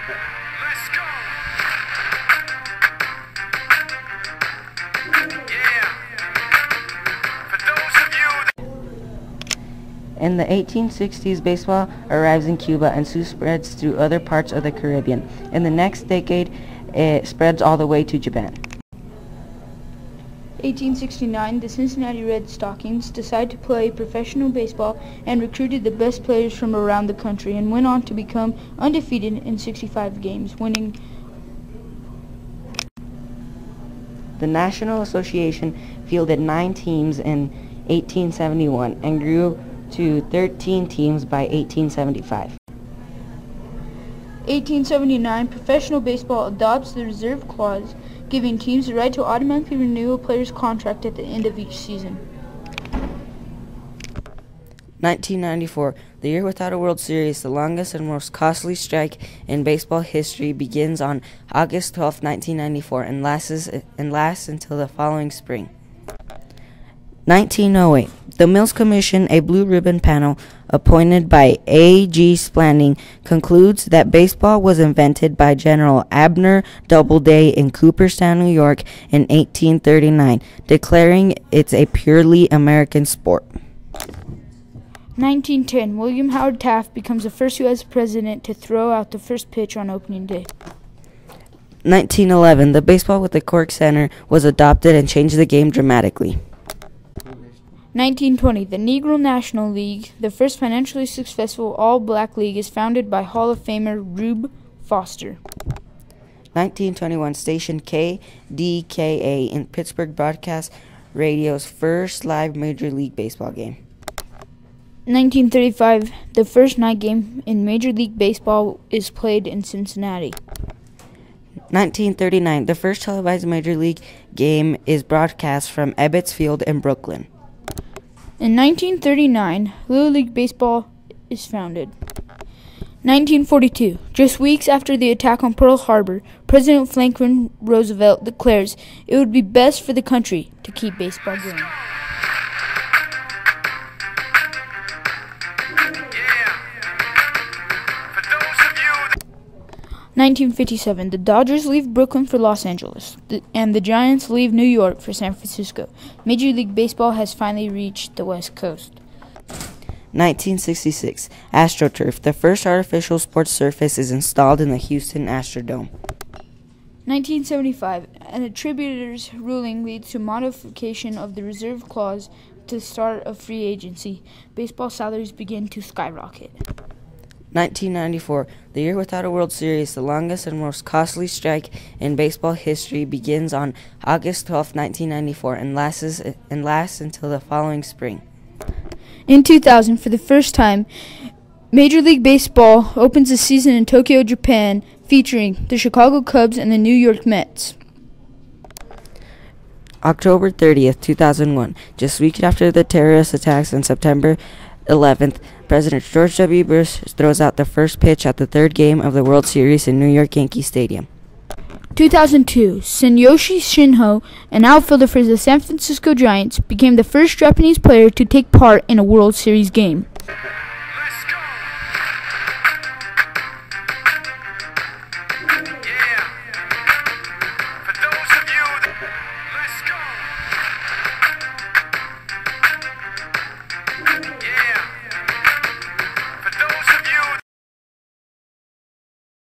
Let's go. Yeah. For those of you that In the 1860s, baseball arrives in Cuba and soon spreads through other parts of the Caribbean. In the next decade, it spreads all the way to Japan. 1869, the Cincinnati Red Stockings decided to play professional baseball and recruited the best players from around the country and went on to become undefeated in 65 games, winning. The National Association fielded 9 teams in 1871 and grew to 13 teams by 1875. 1879, professional baseball adopts the reserve clause, giving teams the right to automatically renew a player's contract at the end of each season. 1994, the year without a World Series, the longest and most costly strike in baseball history, begins on August 12, 1994 and lasts until the following spring. 1908, the Mills Commission, a blue ribbon panel appointed by A.G. Spalding, concludes that baseball was invented by General Abner Doubleday in Cooperstown, New York in 1839, declaring it a purely American sport. 1910, William Howard Taft becomes the first U.S. president to throw out the first pitch on opening day. 1911, the baseball with the cork center was adopted and changed the game dramatically. 1920, the Negro National League, the first financially successful all-black league, is founded by Hall of Famer Rube Foster. 1921, station KDKA in Pittsburgh broadcast radio's first live Major League Baseball game. 1935, the first night game in Major League Baseball is played in Cincinnati. 1939, the first televised Major League game is broadcast from Ebbets Field in Brooklyn. In 1939, Little League Baseball is founded. 1942, just weeks after the attack on Pearl Harbor, President Franklin Roosevelt declares it would be best for the country to keep baseball going. 1957, the Dodgers leave Brooklyn for Los Angeles, and the Giants leave New York for San Francisco. Major League Baseball has finally reached the West Coast. 1966, AstroTurf, the first artificial sports surface, is installed in the Houston Astrodome. 1975, an attributor's ruling leads to modification of the reserve clause to the start of free agency. Baseball salaries begin to skyrocket. 1994, the year without a World Series, the longest and most costly strike in baseball history, begins on August 12, 1994 and lasts until the following spring. In 2000, for the first time, Major League Baseball opens the season in Tokyo, Japan, featuring the Chicago Cubs and the New York Mets. October 30th, 2001, just weeks after the terrorist attacks on September 11th, President George W. Bush throws out the first pitch at the third game of the World Series in New York Yankee Stadium. 2002, Tsuyoshi Shinho, an outfielder for the San Francisco Giants, became the first Japanese player to take part in a World Series game.